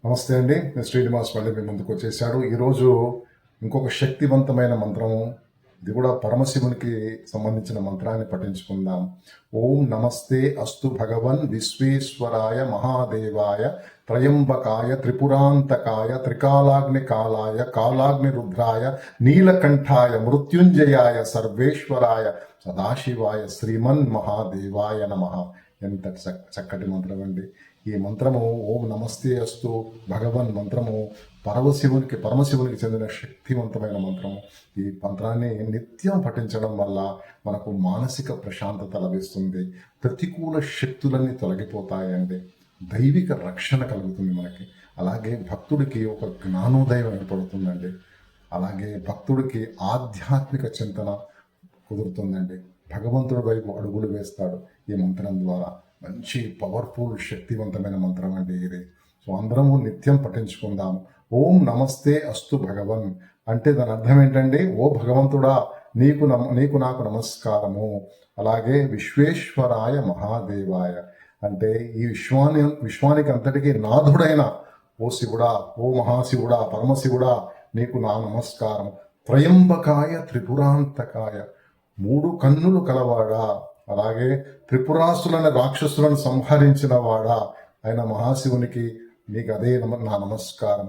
నమస్తే అండి. నేను శ్రీనివాస్ మళ్ళీ మీ ముందుకు వచ్చేసాడు. ఈరోజు ఇంకొక శక్తివంతమైన మంత్రము, ఇది కూడా పరమశివునికి సంబంధించిన మంత్రాన్ని పఠించుకుందాం. ఓం నమస్తే అస్తు భగవన్ విశ్వేశ్వరాయ మహాదేవాయ త్రయంబకాయ త్రిపురాంతకాయ త్రికాలాగ్ని కాలాయ కాలాగ్ని రుద్రాయ నీలకంఠాయ మృత్యుంజయాయ సర్వేశ్వరాయ సదాశివాయ శ్రీమన్ మహాదేవాయ నమః. ఎంత చక్కటి మంత్రం అండి. ఈ మంత్రము ఓం నమస్తే అస్తు భగవన్ మంత్రము పరమశివునికి చెందిన శక్తివంతమైన మంత్రము. ఈ మంత్రాన్ని నిత్యం పఠించడం వల్ల మనకు మానసిక ప్రశాంతత లభిస్తుంది, ప్రతికూల శక్తులన్నీ తొలగిపోతాయండి, దైవిక రక్షణ కలుగుతుంది మనకి. అలాగే భక్తుడికి ఒక జ్ఞానోదయం ఏర్పడుతుందండి. అలాగే భక్తుడికి ఆధ్యాత్మిక చింతన కుదురుతుందండి. భగవంతుడి వైపు అడుగులు వేస్తాడు ఈ మంత్రం ద్వారా. మంచి పవర్ఫుల్ శక్తివంతమైన మంత్రం అండి ఇది. సో అందరము నిత్యం పఠించుకుందాము. ఓం నమస్తే అస్తు భగవన్ అంటే దాని అర్థం ఏంటండి? ఓ భగవంతుడా, నీకు నాకు నమస్కారము. అలాగే విశ్వేశ్వరాయ మహాదేవాయ అంటే ఈ విశ్వానికి అంతటికీ నాథుడైన ఓ శివుడా, ఓ మహాశివుడా, పరమశివుడా, నీకు నా నమస్కారం. త్రయంబకాయ త్రిపురాంతకాయ, 3 కన్నులు కలవాడా, అలాగే త్రిపురాసులను రాక్షసులను సంహరించిన వాడా ఆయన మహాశివునికి నీకు అదే నా నమస్కారం.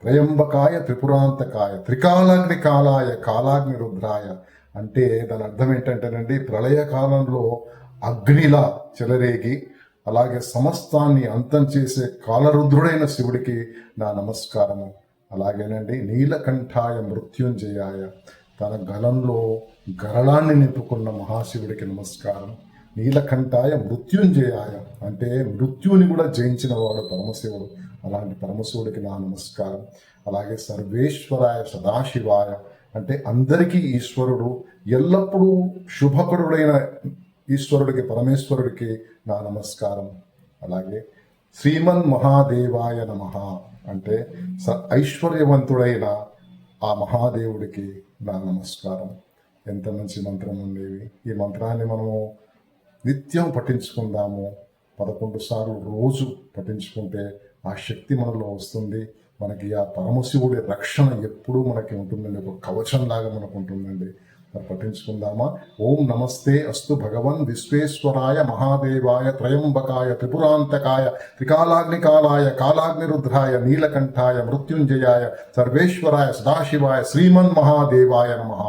త్రయంబకాయ త్రిపురాంతకాయ త్రికాలాగ్ని కాలాయ కాలాగ్ని రుద్రాయ అంటే దాని అర్థం ఏంటంటేనండి, ప్రళయకాలంలో అగ్నిలా చెలరేగి అలాగే సమస్తాన్ని అంతం చేసే కాలరుద్రుడైన శివుడికి నా నమస్కారము. అలాగేనండి నీలకంఠాయ మృత్యుంజయాయ, తన గలంలో గరళాన్ని నింపుకున్న మహాశివుడికి నమస్కారం. నీలకంఠాయ మృత్యుంజయాయ అంటే మృత్యుని కూడా జయించిన వాడు పరమశివుడు. అలాంటి పరమశివుడికి నా నమస్కారం. అలాగే సర్వేశ్వరాయ సదాశివాయ అంటే అందరికీ ఈశ్వరుడు, ఎల్లప్పుడూ శుభకరుడైన ఈశ్వరుడికి పరమేశ్వరుడికి నా నమస్కారం. అలాగే శ్రీమన్ మహాదేవాయ నమః అంటే ఐశ్వర్యవంతుడైన ఆ మహాదేవుడికి నా నమస్కారం. ఎంత మంచి మంత్రం ఉండేవి. ఈ మంత్రాన్ని మనము నిత్యం పఠించుకుందాము. 11 సార్లు రోజు పఠించుకుంటే ఆ శక్తి మనలో వస్తుంది. మనకి ఆ పరమశివుడి రక్షణ ఎప్పుడూ మనకి ఉంటుందండి, ఒక కవచంలాగా మనకు ఉంటుందండి. మరి పఠించుకుందామా? ఓం నమస్తే అస్తు భగవన్ విశ్వేశ్వరాయ మహాదేవాయ త్రయంబకాయ త్రిపురాంతకాయ త్రికాలాగ్ని కాలాయ కాలాగ్ని రుద్రాయ నీలకంఠాయ మృత్యుంజయాయ సర్వేశ్వరాయ సదాశివాయ శ్రీమన్ మహాదేవాయ నమః.